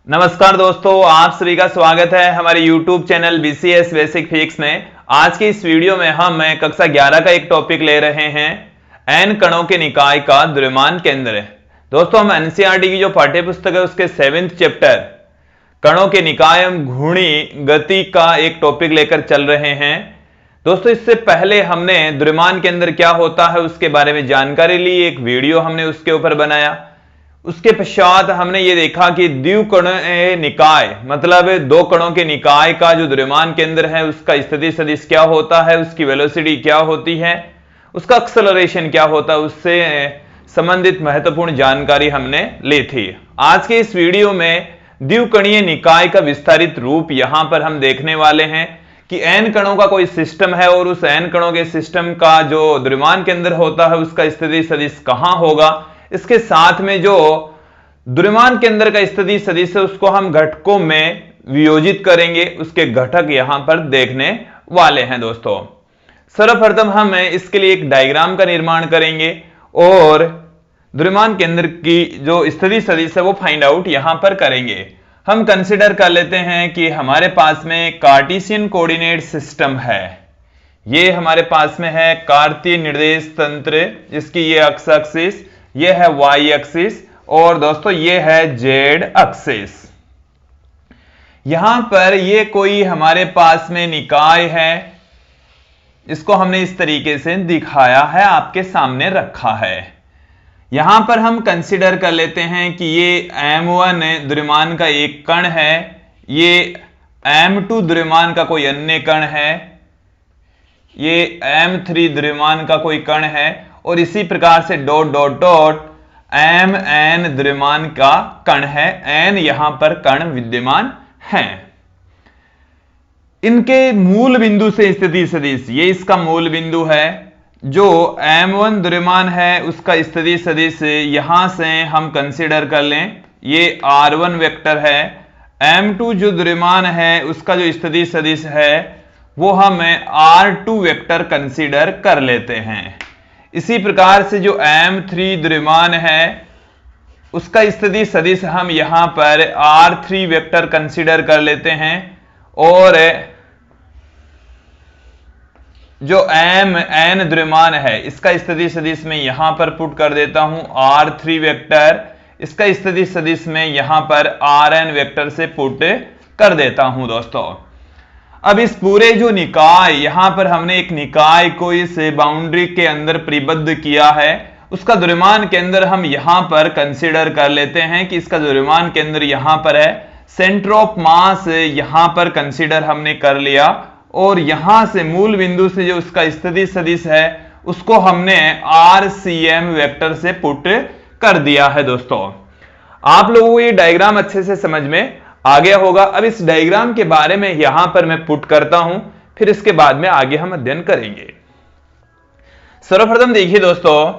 नमस्कार दोस्तों, आप सभी का स्वागत है हमारे YouTube channel BCS basic physics में। आज की इस वीडियो में हम कक्षा 11 का एक टॉपिक ले रहे हैं, एन कणों के निकाय का द्रव्यमान केंद्र। दोस्तों, हम एनसीईआरटी की जो पाठ्य पुस्तक है उसके 7th चैप्टर कणों के निकाय घूर्णी गति का एक टॉपिक लेकर चल रहे हैं। दोस्तों, इससे पहले हमने द्रव्यमान केंद्र क्या होता है उसके बारे में जानकारी ली, एक वीडियो हमने उसके ऊपर बनाया। उसके पश्चात हमने ये देखा कि द्विकणीय निकाय मतलब दो कणों के निकाय का जो द्रव्यमान केंद्र है उसका स्थिति सदिश क्या होता है, उसकी वेलोसिटी क्या होती है, उसका एक्सेलरेशन क्या होता है, उससे संबंधित महत्वपूर्ण जानकारी हमने ली थी। आज के इस वीडियो में द्विकणीय निकाय का विस्तारित रूप यहां पर हम देखने वाले हैं कि एन कणों का कोई सिस्टम है और उस एन कणों के सिस्टम का जो द्रव्यमान केंद्र होता है उसका स्थिति सदिश कहां होगा। इसके साथ में जो द्रव्यमान केंद्र का स्थिति सदिश है उसको हम घटकों में वियोजित करेंगे, उसके घटक यहां पर देखने वाले हैं। दोस्तों, सर्वप्रथम हम इसके लिए एक डायग्राम का निर्माण करेंगे और द्रव्यमान केंद्र की जो स्थिति सदिश है वो फाइंड आउट यहां पर करेंगे। हम कंसिडर कर लेते हैं कि हमारे पास में कार्टेशियन कोऑर्डिनेट सिस्टम है। ये हमारे पास में है कार्तीय निर्देश तंत्र, जिसकी ये एक्सिस, ये है वाई एक्सिस और दोस्तों ये है जेड एक्सिस। यहां पर ये कोई हमारे पास में निकाय है, इसको हमने इस तरीके से दिखाया है, आपके सामने रखा है। यहां पर हम कंसीडर कर लेते हैं कि ये m1 द्रव्यमान का एक कण है, ये m2 द्रव्यमान का कोई अन्य कण है, ये m3 द्रव्यमान का कोई कण है और इसी प्रकार से डॉट डॉट डॉट mn द्रव्यमान का कण है। n यहां पर कण विद्यमान हैं। इनके मूल बिंदु से स्थिति सदिश, ये इसका मूल बिंदु है। जो m1 द्रव्यमान है उसका स्थिति सदिश यहां से हम कंसीडर कर लें, ये r1 वेक्टर है। m2 जो द्रव्यमान है उसका जो स्थिति सदिश है वो हम r2 वेक्टर कंसीडर कर लेते हैं। इसी प्रकार से जो m3 द्रव्यमान है उसका स्थिति सदिश हम यहां पर r3 वेक्टर कंसीडर कर लेते हैं और जो mn द्रव्यमान है इसका स्थिति सदिश में यहां पर पुट कर देता हूं r3 वेक्टर, इसका स्थिति सदिश में यहां पर rn वेक्टर से पुट कर देता हूं। दोस्तों, अब इस पूरे जो निकाय, यहां पर हमने एक निकाय को इस बाउंड्री के अंदर परिबद्ध किया है, उसका द्रव्यमान केंद्र हम यहां पर कंसीडर कर लेते हैं कि इसका द्रव्यमान केंद्र यहां पर है। सेंटर ऑफ मास यहां पर कंसीडर हमने कर लिया और यहां से मूल बिंदु से जो उसका स्थिति सदिश है उसको हमने RCM वेक्टर से पुट कर दिया है। दोस्तों, आप लोगों को ये डायग्राम अच्छे से समझ में आ गया होगा। अब इस डायग्राम के बारे में यहां पर मैं पुट करता हूं, फिर इसके बाद में आगे हम अध्ययन करेंगे। सर्वप्रथम देखिए दोस्तों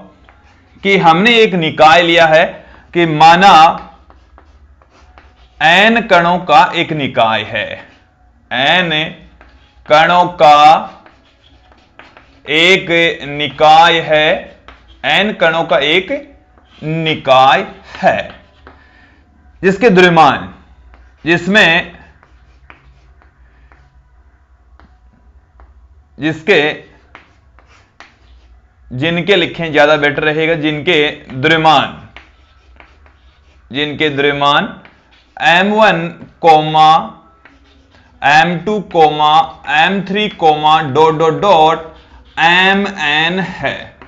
कि हमने एक निकाय लिया है कि माना n कणों का एक निकाय है, n कणों का एक निकाय है, n कणों का एक निकाय है जिसके द्रव्यमान, जिनके लिखें ज्यादा बेटर रहेगा, जिनके द्रव्यमान m1 m2 m3 dot dot dot mn है।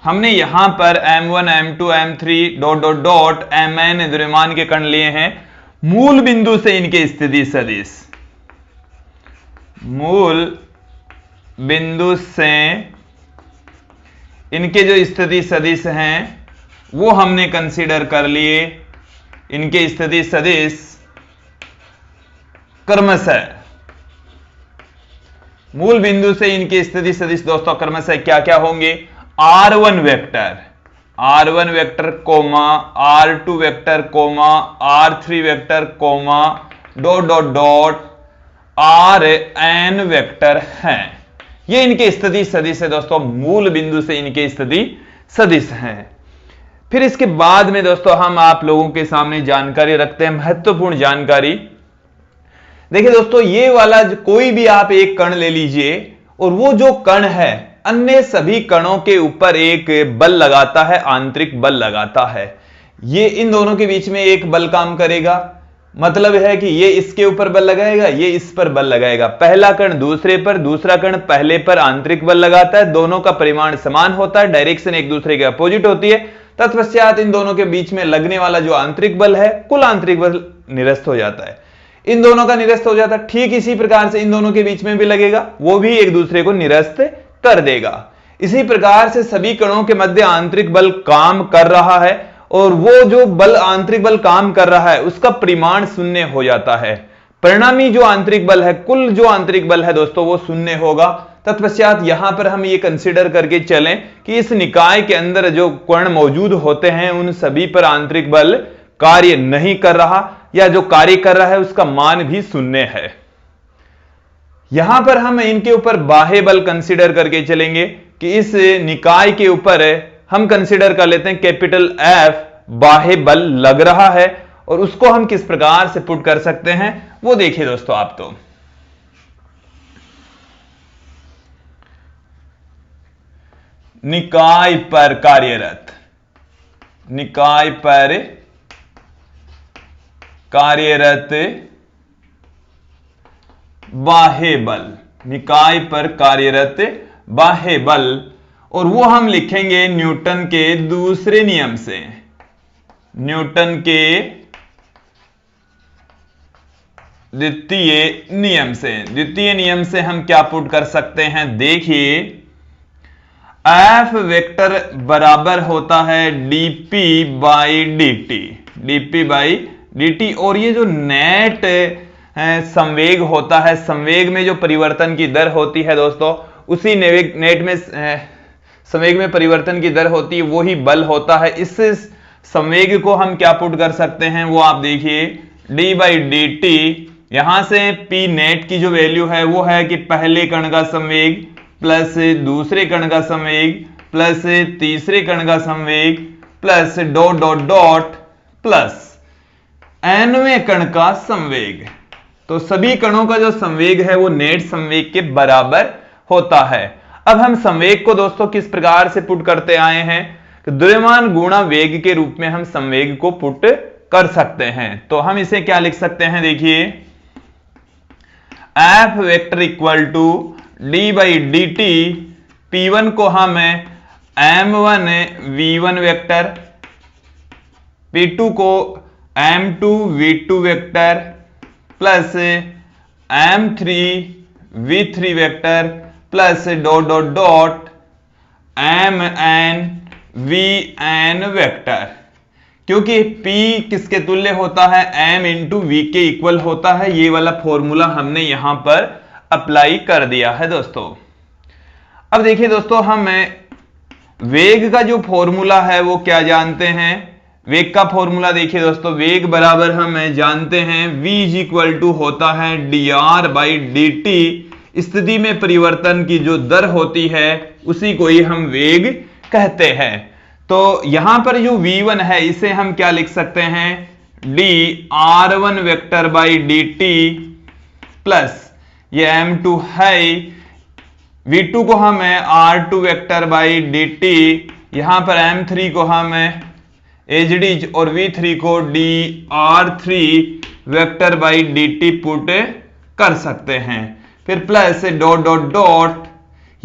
हमने यहां पर m1 m2 m3 dot dot dot mn द्रव्यमान के कण लिए हैं। मूल बिंदु से इनके स्थिति सदिश, मूल बिंदु से इनके जो स्थिति सदिश हैं वो हमने कंसीडर कर लिए। इनके स्थिति सदिश क्रमशः, मूल बिंदु से इनके स्थिति सदिश दोस्तों क्रमशः क्या क्या होंगे, r1 vector, r2 vector r3 vector dot dot dot rn vector हैं। ये इनके स्थिति सदिश है दोस्तों, मूल बिंदु से इनके स्थिति सदिश हैं। फिर इसके बाद में दोस्तों हम आप लोगों के सामने जानकारी रखते हैं, महत्वपूर्ण जानकारी। देखिए दोस्तों, ये वाला कोई भी आप एक कण ले लीजिए और वो जो कण है अन्य सभी कणों के ऊपर एक बल लगाता है, आंतरिक बल लगाता है। ये इन दोनों के बीच में एक बल काम करेगा, मतलब है कि ये इसके ऊपर बल लगाएगा, ये इस पर बल लगाएगा। पहला कण दूसरे पर, दूसरा कण पहले पर आंतरिक बल लगाता है। दोनों का परिमाण समान होता है, डायरेक्शन एक दूसरे के अपोजिट होती है। तत्पश्चात इन दोनों के बीच में लगने वाला जो आंतरिक बल है, कुल आंतरिक बल निरस्त हो जाता है, इन दोनों का निरस्त हो जाता है। ठीक इसी प्रकार से इन दोनों के बीच में भी लगेगा, वो भी एक दूसरे को निरस्त कर देगा। इसी प्रकार से सभी कणों के मध्य आंतरिक बल काम कर रहा है और वो जो बल आंतरिक बल काम कर रहा है उसका परिमाण शून्य हो जाता है। परिणामी जो आंतरिक बल है, कुल जो आंतरिक बल है दोस्तों, वो शून्य होगा। तत्पश्चात यहां पर हम ये कंसीडर करके चलें कि इस निकाय के अंदर जो कण मौजूद होते हैं उन सभी पर आंतरिक बल कार्य नहीं कर रहा, या जो कार्य कर रहा है उसका मान भी शून्य है। यहां पर हम इनके ऊपर बाह्य बल कंसीडर करके चलेंगे कि इस निकाय के ऊपर हम कंसीडर कर लेते हैं कैपिटल एफ बाह्य बल लग रहा है, और उसको हम किस प्रकार से पुट कर सकते हैं वो देखिए दोस्तों आप। तो निकाय पर कार्यरत, निकाय पर कार्यरत बाह्य बल, निकाय पर कार्यरत बाह्य बल, और वो हम लिखेंगे न्यूटन के दूसरे नियम से, न्यूटन के द्वितीय नियम से। द्वितीय नियम से हम क्या पुट कर सकते हैं, देखिए एफ वेक्टर बराबर होता है dp by dt, dp by dt। और ये जो नेट संवेग होता है, संवेग में जो परिवर्तन की दर होती है दोस्तों, उसी नेट में संवेग में परिवर्तन की दर होती है, वही बल होता है। इस संवेग को हम क्या पुट कर सकते हैं वो आप देखिए, d बाई डी टी। यहां से p नेट की जो वैल्यू है वो है कि पहले कण का संवेग प्लस दूसरे कण का संवेग प्लस तीसरे कण का संवेग plus dot dot dot plus nवें कण का संवेग। तो सभी कणों का जो संवेग है वो नेट संवेग के बराबर होता है। अब हम संवेग को दोस्तों किस प्रकार से पुट करते आए हैं, द्रव्यमान गुणा वेग के रूप में हम संवेग को पुट कर सकते हैं। तो हम इसे क्या लिख सकते हैं, देखिए F vector equal to d by d t, P1 को हम m1 v1 वेक्टर, P2 को m2 v2 vector plus m3 v3 vector plus dot dot dot mn vn vector. क्योंकि p किसके तुल्य होता है, m इंटू v के equal होता है। ये वाला फॉर्मूला हमने यहां पर अप्लाई कर दिया है दोस्तों। अब देखिए दोस्तों, हम वेग का जो फॉर्मूला है वो क्या जानते हैं। वेग का फॉर्मूला देखिए दोस्तों, वेग बराबर हम जानते हैं v इज इक्वल टू होता है dr बाई dt। स्थिति में परिवर्तन की जो दर होती है उसी को ही हम वेग कहते हैं। तो यहां पर जो v1 है इसे हम क्या लिख सकते हैं, dr1 vector by dt plus ये m2 है, v2 को हम r2 वेक्टर बाई dt, यहां पर m3 को हम एजडीज और v3 को dr3 vector by dt put कर सकते हैं। फिर प्लस डॉट डॉट डॉट,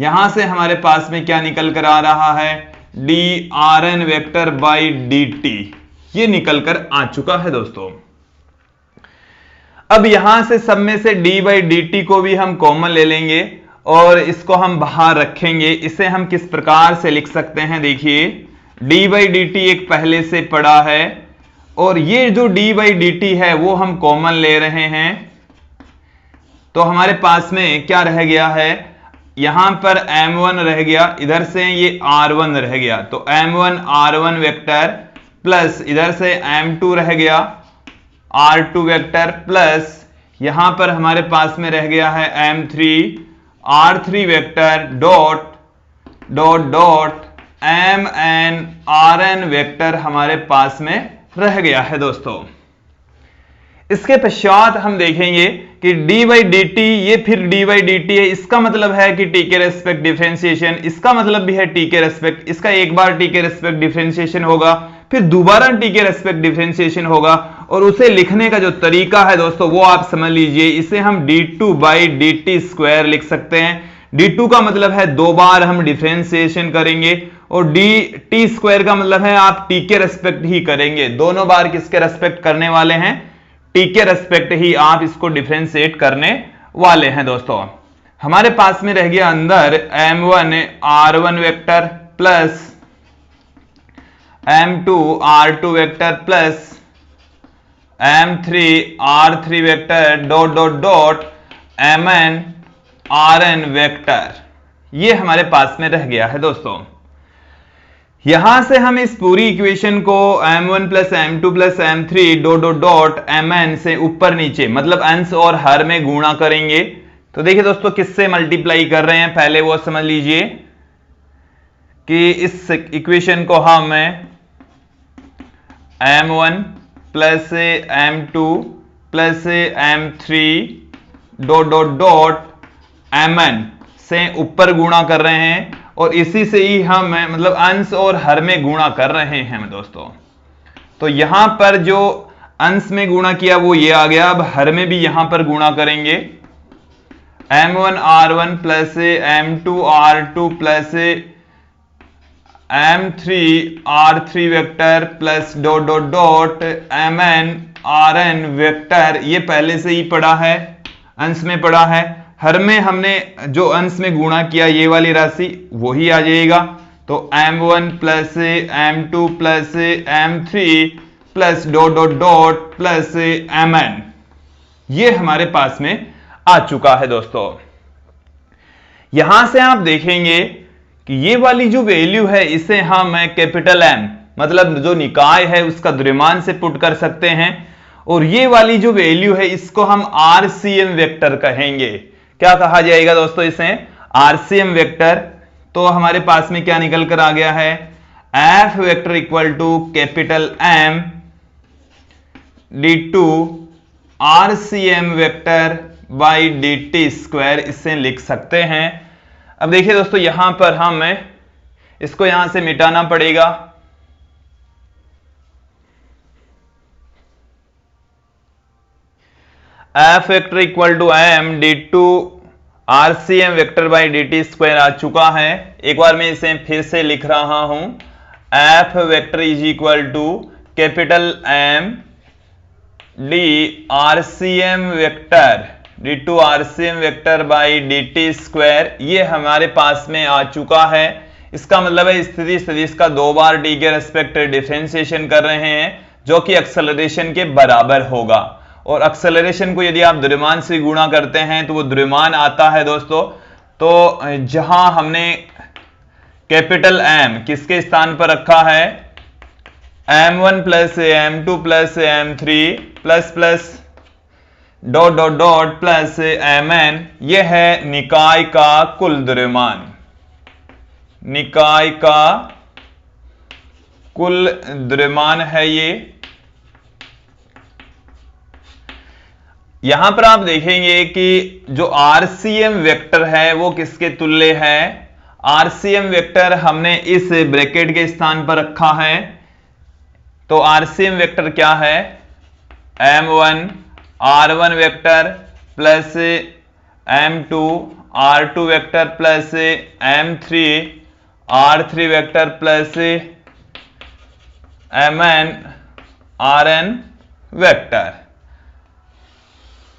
यहां से हमारे पास में क्या निकल कर आ रहा है, drn वेक्टर बाई dt, ये निकल कर आ चुका है दोस्तों। अब यहां से सब में से d बाई dt को भी हम कॉमन ले लेंगे और इसको हम बाहर रखेंगे। इसे हम किस प्रकार से लिख सकते हैं, देखिए d बाई dt एक पहले से पड़ा है और ये जो d बाई dt है वो हम कॉमन ले रहे हैं। तो हमारे पास में क्या रह गया है, यहां पर m1 रह गया, इधर से ये r1 रह गया, तो m1 r1 वेक्टर प्लस इधर से m2 रह गया r2 वेक्टर प्लस यहां पर हमारे पास में रह गया है m3 r3 vector dot dot dot M N R N vector हमारे पास में रह गया है दोस्तों। इसके पश्चात हम देखेंगे कि डी बाई डी टी, ये फिर डी बाई डी टी है, इसका मतलब है कि टी के रेस्पेक्ट डिफरेंशिएशन, इसका मतलब भी है टी के रेस्पेक्ट, इसका एक बार टी के रेस्पेक्ट डिफरेंशिएशन होगा, फिर दोबारा टी के रेस्पेक्ट डिफरेंशिएशन होगा, और उसे लिखने का जो तरीका है दोस्तों वो आप समझ लीजिए। इसे हम d2 by d T square लिख सकते हैं। d2 का मतलब है दो बार हम डिफरेंशिएशन करेंगे, और dt स्क्वायर का मतलब है आप t के रेस्पेक्ट ही करेंगे। दोनों बार किसके रेस्पेक्ट करने वाले हैं? t के रेस्पेक्ट ही आप इसको डिफरेंशिएट करने वाले हैं दोस्तों। हमारे पास में रह गया अंदर m1 r1 vector plus m2 r2 vector plus m3 r3 vector dot dot dot mn rn vector, ये हमारे पास में रह गया है दोस्तों। यहां से हम इस पूरी इक्वेशन को m1 plus m2 plus m3 dot dot dot mn से ऊपर नीचे मतलब अंश और हर में गुणा करेंगे। तो देखिए दोस्तों किससे मल्टीप्लाई कर रहे हैं, पहले वो समझ लीजिए कि इस इक्वेशन को हम m1 plus m2 plus m3 dot dot dot mn से ऊपर गुणा कर रहे हैं, और इसी से ही हम मतलब अंश और हर में गुणा कर रहे हैं दोस्तों। तो यहां पर जो अंश में गुणा किया वो ये आ गया, अब हर में भी यहां पर गुणा करेंगे। m1 r1 plus m2 r2 plus m3 r3 vector plus dot dot dot mn rn vector, ये पहले से ही पड़ा है, अंश में पड़ा है। हर में हमने जो अंश में गुणा किया ये वाली राशि वही आ जाएगा। तो m1 plus m2 plus m3 plus dot dot dot plus mn, ये हमारे पास में आ चुका है दोस्तों। यहां से आप देखेंगे कि ये वाली जो वैल्यू है इसे हम कैपिटल M मतलब जो निकाय है उसका द्रव्यमान से पुट कर सकते हैं, और ये वाली जो वैल्यू है इसको हम RCM वेक्टर कहेंगे। क्या कहा जाएगा दोस्तों इसे? RCM vector. तो हमारे पास में क्या निकल कर आ गया है? F vector equal to capital M d2 RCM vector by dt square, इससे लिख सकते हैं। अब देखिए दोस्तों यहां पर हम इसको यहां से मिटाना पड़ेगा। F vector equal to m d2 RCM vector by dt square आ चुका है। एक बार मैं इसे फिर से लिख रहा हूं, F vector is equal to capital M d RCM vector d2 RCM vector by dt square, ये हमारे पास में आ चुका है। इसका मतलब है स्थिति सदिश का दो बार t के रेस्पेक्ट डिफरेंशिएशन कर रहे हैं जो कि एक्सेलरेशन के बराबर होगा, और एक्सेलरेशन को यदि आप द्रव्यमान से गुणा करते हैं तो वो द्रव्यमान आता है दोस्तों। तो जहां हमने कैपिटल M किसके स्थान पर रखा है? m1 plus m2 plus m3 plus plus dot dot dot plus mn, यह है निकाय का कुल द्रव्यमान, निकाय का कुल द्रव्यमान है ये। यहां पर आप देखेंगे कि जो RCM वेक्टर है वो किसके तुल्य है? RCM वेक्टर हमने इस ब्रैकेट के स्थान पर रखा है। तो RCM वेक्टर क्या है? m1 r1 vector plus m2 r2 vector plus m3 r3 vector plus mn rn vector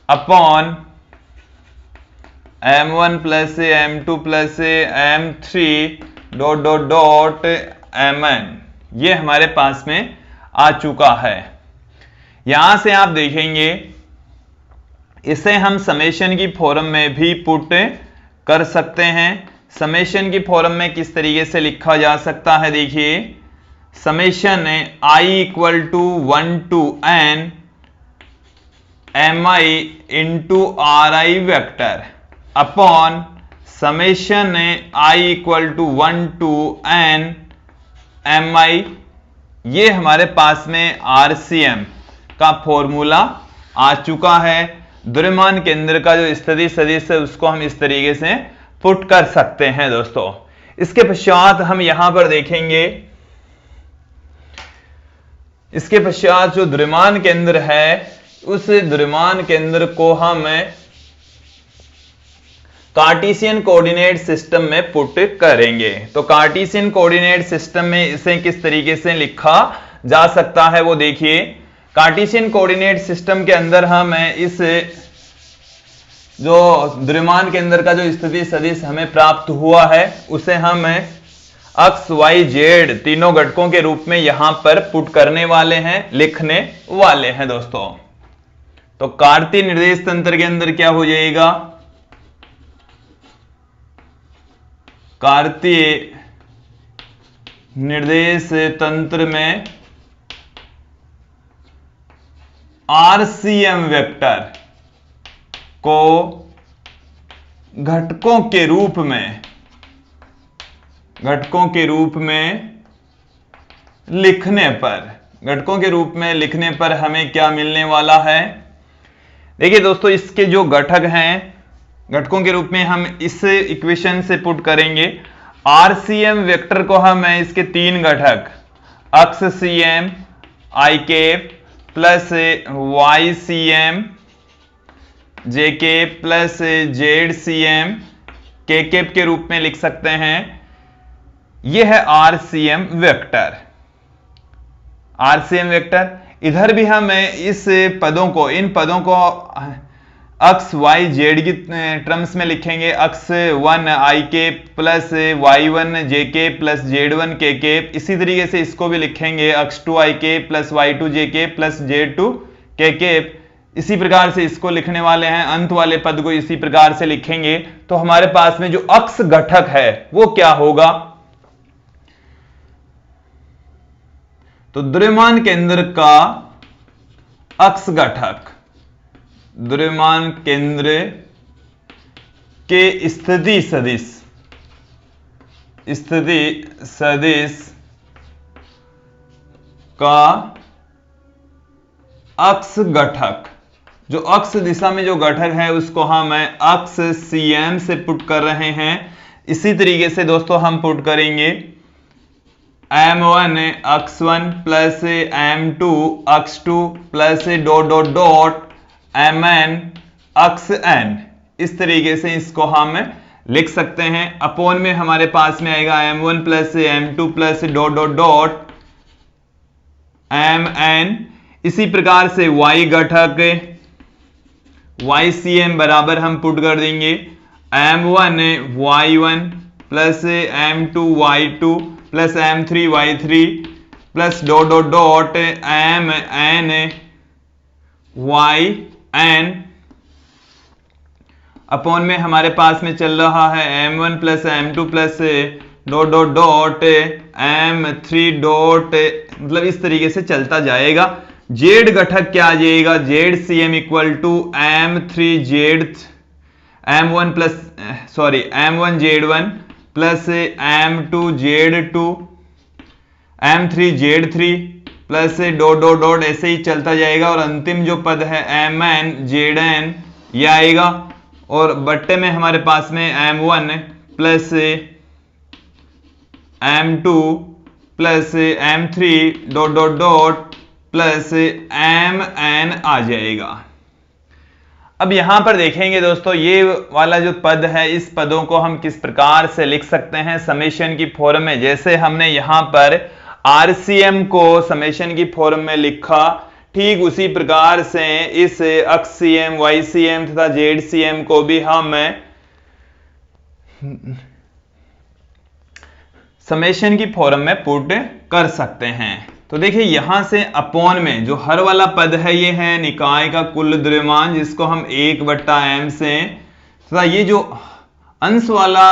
upon m1 plus m2 plus m3 dot dot dot mn, ये हमारे पास में आ चुका है। यहां से आप देखेंगे इसे हम समेशन की फॉर्म में भी पुट कर सकते हैं। समेशन की फॉर्म में किस तरीके से लिखा जा सकता है? देखिए summation i equal to 1 to n mi into ri vector upon summation i equal to 1 to n M I, ये हमारे पास में आरसीएम का फॉर्मूला आ चुका है। द्रव्यमान केंद्र का जो स्थिति सदिश है उसको हम इस तरीके से पुट कर सकते हैं दोस्तों। इसके पश्चात हम यहां पर देखेंगे, इसके पश्चात जो द्रव्यमान केंद्र है उस द्रव्यमान केंद्र को हम कार्टेशियन कोऑर्डिनेट सिस्टम में पुट करेंगे। तो कार्टेशियन कोऑर्डिनेट सिस्टम में इसे किस तरीके से लिखा जा सकता है वो देखिए। कार्टेशियन कोऑर्डिनेट सिस्टम के अंदर हम इस जो द्रव्यमान केंद्र का जो स्थिति सदिश हमें प्राप्त हुआ है उसे हम एक्स वाई जेड तीनों घटकों के रूप में यहां पर पुट करने वाले हैं, लिखने वाले हैं दोस्तों। तो कार्तीय निर्देश तंत्र के अंदर क्या हो जाएगा, कार्तीय निर्देश तंत्र में आरसीएम वेक्टर को घटकों के रूप में लिखने पर हमें क्या मिलने वाला है। देखिए दोस्तों, इसके जो घटक हैं घटकों के रूप में हम इस इक्वेशन से पुट करेंगे। आरसीएम वेक्टर को हम इसके तीन घटक अक्स सीएम आई कैप प्लस वाई सीएम जे कैप प्लस जेड सीएम के कैप के रूप में लिख सकते हैं। यह है आरसीएम वेक्टर। इधर भी हम इन पदों को अक्स वाई जेड की टर्म्स में लिखेंगे। X one I cap plus Y one J cap plus Z one K cap. इसी तरीके से इसको भी लिखेंगे X two I cap plus Y two J cap plus Z two K cap. इसी प्रकार से इसको लिखने वाले हैं, अंत वाले पद को इसी प्रकार से लिखेंगे। तो हमारे पास में जो अक्स घटक है वो क्या होगा, तो द्रव्यमान केंद्र का अक्स घटक द्रव्यमान केंद्र के स्थिति सदिश का अक्स घटक, जो अक्स दिशा में जो घटक है उसको हम अक्स सीएम से पुट कर रहे हैं। इसी तरीके से दोस्तों हम पुट करेंगे m1 X one plus m2 X two plus dot dot dot mn X n। इस तरीके से इसको हम लिख सकते हैं। अपोन में हमारे पास में आएगा m1 plus m2 plus dot dot dot mn। इसी प्रकार से y घटक ycm बराबर हम पुट कर देंगे m1 y1 plus m2 y2 plus m3 y3 plus dot dot dot mn yn। Upon में हमारे पास में चल रहा है m1 plus m2 plus dot dot dot m3 dot, मतलब इस तरीके से चलता जाएगा। जेड घटक क्या आ जाएगा, Z C M equal to m1 z1 plus m2 z2 m3 z3 plus dot dot dot, ऐसे ही चलता जाएगा। और अंतिम जो पद है mn zn यह आएगा। और बट्टे में हमारे पास में m1 plus m2 plus m3 dot dot dot plus mn आ जाएगा। अब यहां पर देखेंगे दोस्तों, ये वाला जो पद है इस पदों को हम किस प्रकार से लिख सकते हैं समेशन की फॉर्म में। जैसे हमने यहां पर आरसीएम को समेशन की फॉर्म में लिखा, ठीक उसी प्रकार से इस अक्सीएम वाईसीएम तथा जेडसीएम को भी हम समेशन की फॉर्म में पुट कर सकते हैं। तो देखिए यहां से अपॉन में जो हर वाला पद है ये है निकाय का कुल द्रव्यमान, जिसको हम 1/m से, तथा ये जो अंश वाला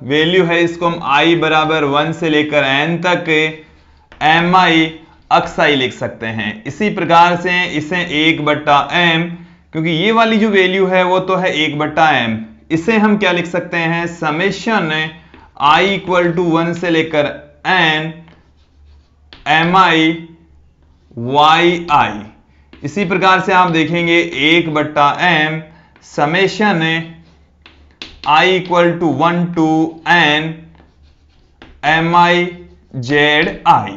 वैल्यू है इसको हम i बराबर 1 से लेकर n तक mi अक्साई लिख सकते हैं। इसी प्रकार से इसे 1/m, क्योंकि ये वाली जो वैल्यू है वो तो है 1/m, इसे हम क्या लिख सकते हैं, समेशन i इक्वल टू 1 से लेकर n MI इसी प्रकार से आप देखेंगे 1/m summation I equal to 1 to n MIZI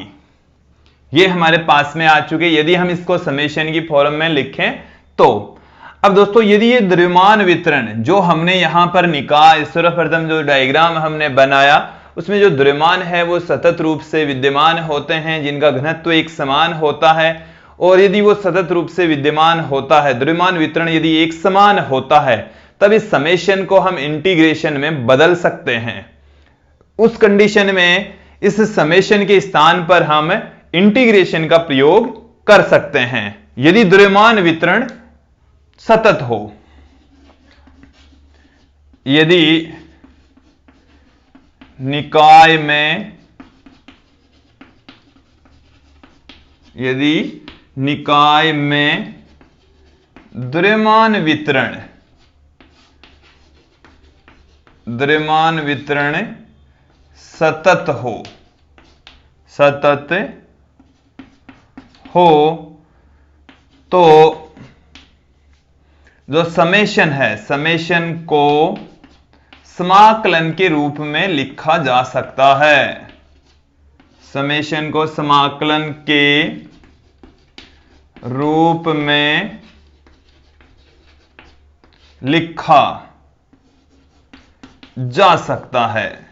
ये हमारे पास में आ चुके। यदि हम इसको समेशन की फॉर्म में लिखें तो अब दोस्तों यदि ये द्रव्यमान वितरण जो हमने यहां पर निकाय सर्वप्रथम जो डायग्राम हमने बनाया उसमें जो द्रव्यमान है वो सतत रूप से विद्यमान होते हैं जिनका घनत्व एक समान होता है। और यदि वो सतत रूप से विद्यमान होता है, द्रव्यमान वितरण यदि एक समान होता है, तब इस समेशन को हम इंटीग्रेशन में बदल सकते हैं। उस कंडीशन में इस समेशन के स्थान पर हम इंटीग्रेशन का प्रयोग कर सकते हैं यदि द्रव्यमान वितरण सतत हो। यदि निकाय में द्रव्यमान वितरण सतत हो तो जो समेशन है, समेशन को समाकलन के रूप में लिखा जा सकता है। समेशन को समाकलन के रूप में लिखा जा सकता है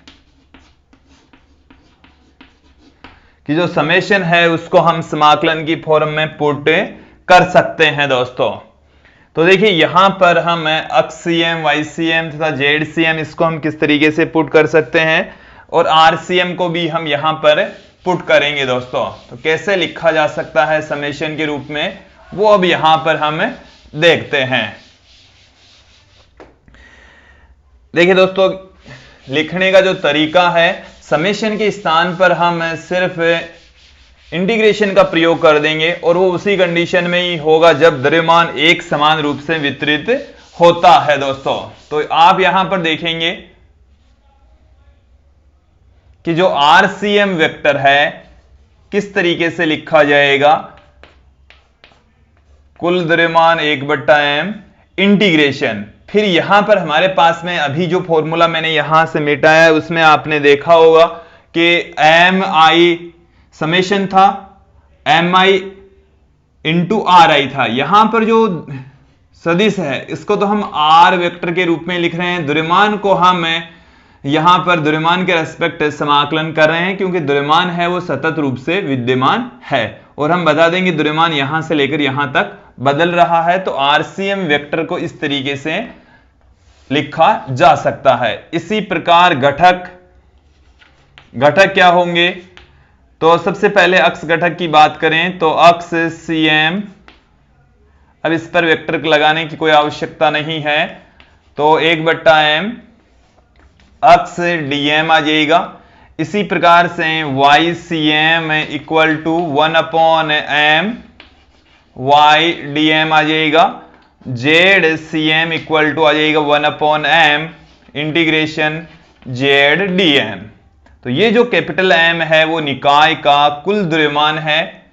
कि जो समेशन है उसको हम समाकलन की फॉर्म में पुट कर सकते हैं दोस्तों। तो देखिए यहां पर हम अक्सीएम, वाईसीएम तथा जेडसीएम इसको हम किस तरीके से पुट कर सकते हैं और आरसीएम को भी हम यहां पर पुट करेंगे दोस्तों। तो कैसे लिखा जा सकता है समेशन के रूप में वो अब यहां पर हम देखते हैं। देखिए दोस्तों लिखने का जो तरीका है, समेशन के स्थान पर हम सिर्फ इंटीग्रेशन का प्रयोग कर देंगे और वो उसी कंडीशन में ही होगा जब द्रव्यमान एक समान रूप से वितरित होता है दोस्तों। तो आप यहां पर देखेंगे कि जो आरसीएम वेक्टर है किस तरीके से लिखा जाएगा, कुल द्रव्यमान 1/m इंटीग्रेशन। फिर यहां पर हमारे पास में अभी जो फॉर्मूला मैंने यहां से मिटाया है उसमें आपने देखा होगा कि MI समेशन था, MI इंटू RI था। यहां पर जो सदिश है इसको तो हम R वेक्टर के रूप में लिख रहे हैं, द्रव्यमान को हम यहां पर द्रव्यमान के रेस्पेक्ट समाकलन कर रहे हैं क्योंकि द्रव्यमान है वो सतत रूप से विद्यमान है और हम बता देंगे द्रव्यमान यहां से लेकर यहां तक बदल रहा है। तो आरसीएम वेक्टर को इस तरीके से लिखा जा सकता है। इसी प्रकार घटक क्या होंगे, तो सबसे पहले अक्ष घटक की बात करें तो अक्ष CM, अब इस पर वेक्टर लगाने की कोई आवश्यकता नहीं है, तो 1/m अक्ष DM आ जाएगा। इसी प्रकार से YCM equal to 1/m YDM आ जाएगा। ZCM इक्वल टू आ जाएगा 1/m इंटीग्रेशन ZDM। तो ये जो कैपिटल M है वो निकाय का कुल द्रव्यमान है।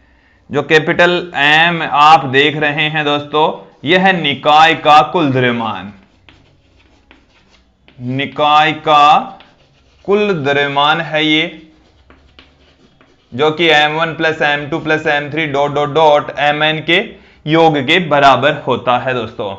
जो कैपिटल M आप देख रहे हैं दोस्तों, यह है निकाय का कुल द्रव्यमान। निकाय का कुल द्रव्यमान है ये, जो कि M1 plus M2 plus M3 dot dot dot Mn के योग के बराबर होता है दोस्तों।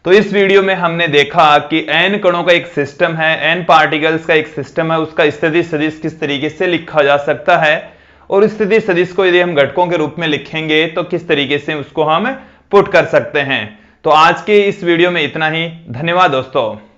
तो इस वीडियो में हमने देखा कि n कणों का एक सिस्टम है, n पार्टिकल्स का एक सिस्टम है, उसका स्थिति सदिश किस तरीके से लिखा जा सकता है और स्थिति सदिश को यदि हम घटकों के रूप में लिखेंगे तो किस तरीके से उसको हम पुट कर सकते हैं। तो आज के इस वीडियो में इतना ही। धन्यवाद दोस्तों।